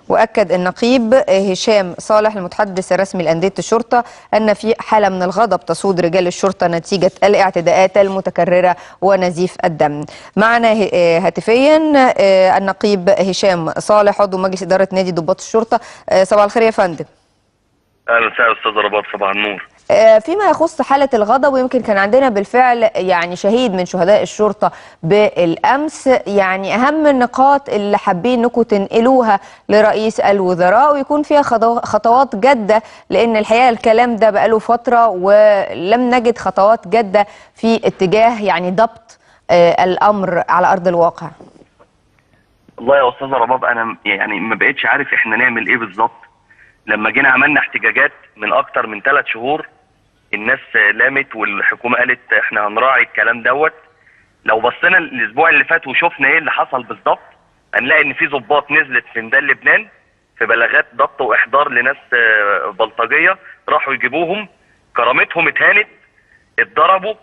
وأكد النقيب هشام صالح المتحدث الرسمي لأندية الشرطة أن في حالة من الغضب تصود رجال الشرطة نتيجة الاعتداءات المتكررة ونزيف الدم. معنا هاتفيا النقيب هشام صالح عضو مجلس إدارة نادي ضباط الشرطة. صباح الخير يا فندم. اهلا وسهلا استاذ رباط، صباح النور. فيما يخص حالة الغضب، ويمكن كان عندنا بالفعل يعني شهيد من شهداء الشرطة بالأمس، يعني أهم النقاط اللي حابين انكم تنقلوها لرئيس الوزراء ويكون فيها خطوات جادة، لأن الحقيقة الكلام ده بقاله فترة ولم نجد خطوات جادة في اتجاه يعني ضبط الأمر على أرض الواقع. والله يا استاذ رباط، أنا يعني ما بقتش عارف إحنا نعمل إيه بالظبط. لما جينا عملنا احتجاجات من أكتر من 3 شهور، الناس لامت والحكومة قالت إحنا هنراعي الكلام دوت. لو بصينا الأسبوع اللي فات وشفنا إيه اللي حصل بالظبط، هنلاقي إن في ضباط نزلت في ميدان لبنان في بلاغات ضبط وإحضار لناس بلطجية، راحوا يجيبوهم، كرامتهم اتهانت، اتضربوا،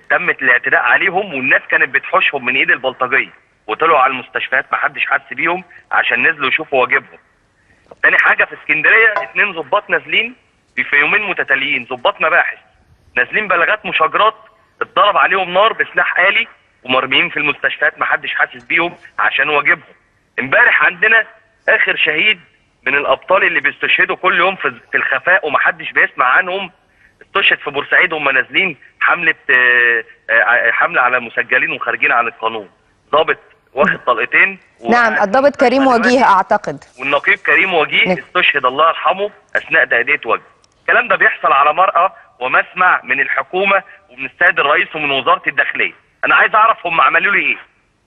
تمت الاعتداء عليهم، والناس كانت بتحوشهم من ايد البلطجيه وطلعوا على المستشفيات ما حدش حس بيهم عشان نزلوا يشوفوا واجبهم. تاني حاجه، في اسكندريه 2 ضباط نازلين في يومين متتاليين، ضباط مباحث نازلين بلاغات مشاجرات، اتضرب عليهم نار بسلاح آلي ومرميين في المستشفيات ما حدش حاسس بيهم عشان واجبهم. امبارح عندنا اخر شهيد من الابطال اللي بيستشهدوا كل يوم في الخفاء وما حدش بيسمع عنهم، استشهد في بورسعيد وهم نازلين حمله على مسجلين وخارجين عن القانون. ضابط واخد طلقتين. نعم، الضابط كريم وجيه اعتقد، والنقيب كريم وجيه استشهد الله يرحمه اثناء تأدية واجب. الكلام ده بيحصل على مرأى ومسمع من الحكومه ومن السيد الرئيس ومن وزاره الداخليه. انا عايز اعرف هم عملوا لي ايه؟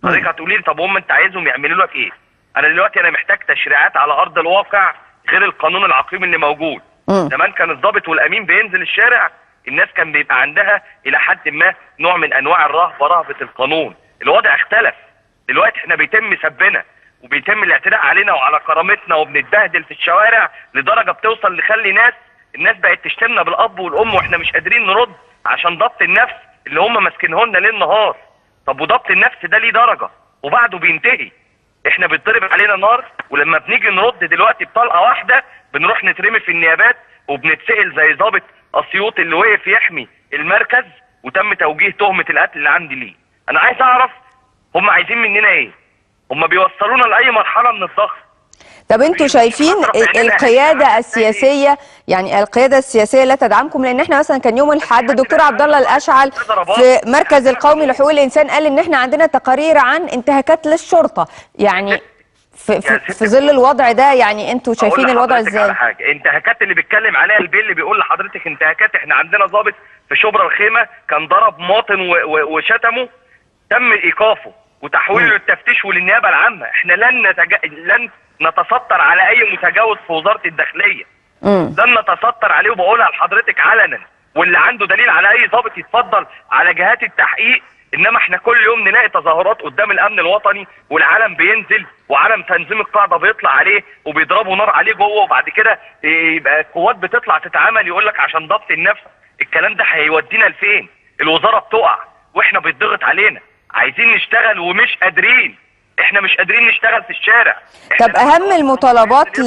حضرتك هتقولي لي طب هم انت عايزهم يعملوا لك ايه؟ انا دلوقتي محتاج تشريعات على ارض الواقع غير القانون العقيم اللي موجود. زمان كان الضابط والامين بينزل الشارع، الناس كان بيبقى عندها الى حد ما نوع من انواع الرهبه، رهبه القانون. الوضع اختلف دلوقتي، احنا بيتم سبنا وبيتم الاعتداء علينا وعلى كرامتنا وبنتبهدل في الشوارع لدرجه بتوصل لخلي الناس بقت تشتمنا بالاب والام واحنا مش قادرين نرد عشان ضبط النفس اللي هم ماسكينه لنا ليل نهار. طب وضبط النفس ده ليه درجه وبعده بينتهي. احنا بيتضرب علينا نار، ولما بنيجي نرد دلوقتي بطلقه واحده بنروح نترمي في النيابات وبنتسأل زي ضابط اسيوط اللي وقف يحمي المركز وتم توجيه تهمه القتل اللي عندي ليه. انا عايز اعرف هم عايزين مننا ايه؟ هم بيوصلونا لاي مرحله من الضغط. طب انتوا شايفين القياده السياسيه، يعني القياده السياسيه لا تدعمكم؟ لان احنا مثلا كان يوم الاحد الدكتور عبد الله الاشعل في مركز القومي لحقوق الانسان قال ان احنا عندنا تقارير عن انتهاكات للشرطه، يعني في ظل الوضع ده يعني انتوا شايفين الوضع ازاي؟ على حاجه، انتهاكات اللي بيتكلم عليها البيل اللي بيقول لحضرتك انتهاكات، احنا عندنا ضابط في شبرا الخيمه كان ضرب مواطن وشتمه، تم ايقافه وتحويله للتفتيش وللنيابه العامه. احنا لن نتستر على اي متجاوز في وزاره الداخليه. لن نتستر عليه، وبقولها لحضرتك علنا، واللي عنده دليل على اي ضابط يتفضل على جهات التحقيق. انما احنا كل يوم نلاقي تظاهرات قدام الامن الوطني والعلم بينزل وعلم تنظيم القاعده بيطلع عليه وبيضربوا نار عليه جوه، وبعد كده يبقى القوات بتطلع تتعامل يقول لك عشان ضبط النفس. الكلام ده هيودينا لفين؟ الوزاره بتقع واحنا بيتضغط علينا، عايزين نشتغل ومش قادرين. احنا مش قادرين نشتغل في الشارع. طب اهم المطالبات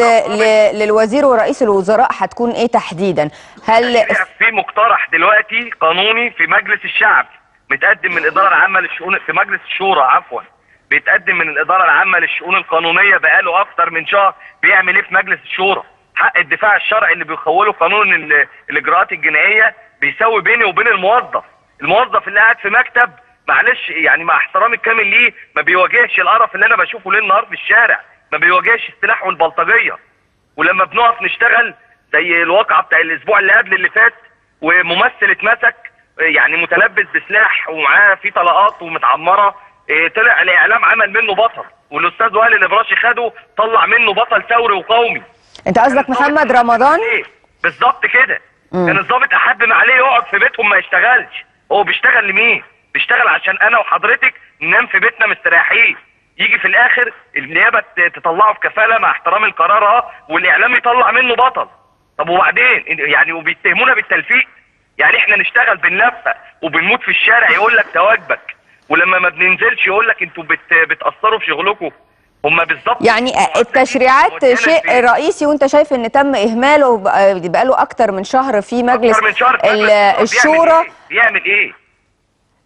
للوزير ورئيس الوزراء هتكون ايه تحديدا؟ هل في مقترح دلوقتي قانوني في مجلس الشعب متقدم من الاداره العامه للشؤون، في مجلس الشورى عفوا، بيتقدم من الاداره العامه للشؤون القانونيه بقاله اكتر من شهر. بيعمل ايه في مجلس الشورى؟ حق الدفاع الشرعي اللي بيخوله قانون الاجراءات الجنائيه بيساوي بيني وبين الموظف اللي قاعد في مكتب، معلش يعني مع احترامي الكامل ليه، ما بيواجهش القرف اللي انا بشوفه ليل نهار في الشارع، ما بيواجهش السلاح والبلطجيه. ولما بنقف نشتغل زي الواقعه بتاع الاسبوع اللي قبل اللي فات، وممثل اتمسك يعني متلبس بسلاح ومعاه في طلقات ومتعمره، طلع الاعلام عمل منه بطل، والاستاذ وائل الابراشي خده طلع منه بطل ثوري وقومي. انت قصدك محمد رمضان؟ بالظبط كده. كان الضابط احب ما عليه يقعد في بيتهم ما يشتغلش. هو بيشتغل لمين؟ بيشتغل عشان انا وحضرتك ننام في بيتنا مستريحين. يجي في الاخر النيابه تطلعه في كفاله مع احترام القرار والاعلام يطلع منه بطل. طب وبعدين يعني وبيتهمونا بالتلفيق. يعني احنا نشتغل بنلفق وبنموت في الشارع يقول لك ده واجبك، ولما ما بننزلش يقول لك انتوا بتاثروا في شغلكم. هم بالظبط يعني التشريعات شيء رئيسي، وانت شايف ان تم اهماله بقاله اكتر من شهر في مجلس أكتر من شهر الشورى. بيعمل ايه؟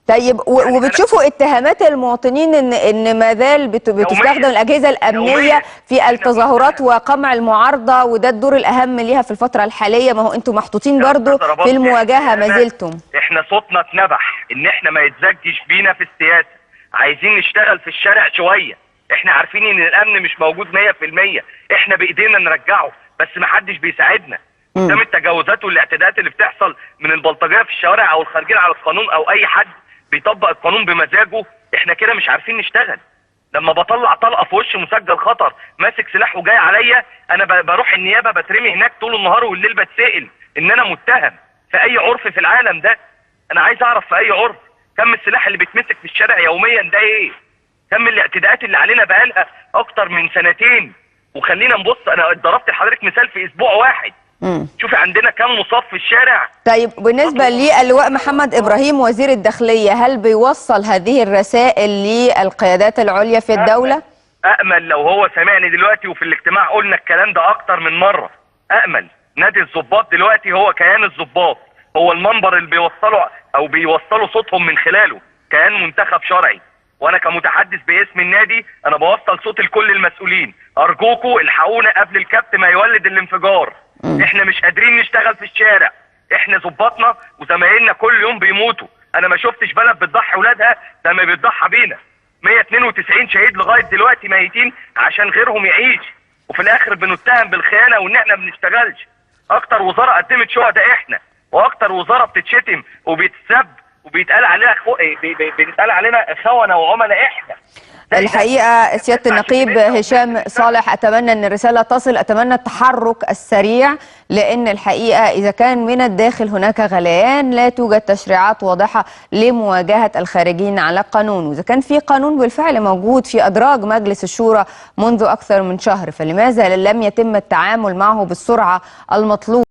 طيب وبتشوفوا اتهامات المواطنين ان ما زال بتستخدم الاجهزه الامنيه في التظاهرات وقمع المعارضه، وده الدور الاهم ليها في الفتره الحاليه. ما هو انتم محطوطين برضو في المواجهه ما زلتم. احنا صوتنا اتنبح ان احنا ما يتزجش بينا في السياسه، عايزين نشتغل في الشارع شويه. احنا عارفين ان الامن مش موجود 100%، احنا بايدينا نرجعه، بس ما حدش بيساعدنا قدام التجاوزات والاعتداءات اللي بتحصل من البلطجيه في الشوارع او الخارجين على القانون او اي حد بيطبق القانون بمزاجه. احنا كده مش عارفين نشتغل. لما بطلع طلقه في وش مسجل خطر ماسك سلاح وجاي عليا، انا بروح النيابه بترمي هناك طول النهار والليل بتسال ان انا متهم في اي عرف في العالم ده. انا عايز اعرف في اي عرف كم السلاح اللي بيتمسك في الشارع يوميا ده ايه؟ كم الاعتداءات اللي علينا بقالها اكتر من سنتين؟ وخلينا نبص، انا ضربت لحضرتك مثال في اسبوع واحد. شوفي عندنا كم مصاب في الشارع. طيب بالنسبه للواء محمد ابراهيم وزير الداخليه، هل بيوصل هذه الرسائل للقيادات العليا في الدوله؟ أأمل لو هو سامعني دلوقتي، وفي الاجتماع قلنا الكلام ده اكتر من مره. أأمل نادي الضباط دلوقتي هو كيان الضباط، هو المنبر اللي بيوصلوا صوتهم من خلاله، كيان منتخب شرعي. وانا كمتحدث باسم النادي انا بوصل صوت لكل المسؤولين، ارجوكوا الحقونا قبل الكبت ما يولد الانفجار. احنا مش قادرين نشتغل في الشارع، احنا ظباطنا وزمايلنا كل يوم بيموتوا. انا ما شفتش بلد بتضحي ولادها زي ما بتضحى بينا. 192 شهيد لغايه دلوقتي ميتين عشان غيرهم يعيش، وفي الاخر بنتهم بالخيانه وان احنا ما بنشتغلش. اكتر وزاره قدمت شهداء احنا، واكتر وزاره بتتشتم وبيتسب وبيتقال علينا بيتقال علينا خونه وعملاء احنا. الحقيقة سيادة النقيب هشام صالح، أتمنى أن الرسالة تصل، أتمنى التحرك السريع، لأن الحقيقة إذا كان من الداخل هناك غليان لا توجد تشريعات واضحة لمواجهة الخارجين على القانون، وإذا كان في قانون بالفعل موجود في أدراج مجلس الشورى منذ أكثر من شهر، فلماذا لم يتم التعامل معه بالسرعة المطلوبة؟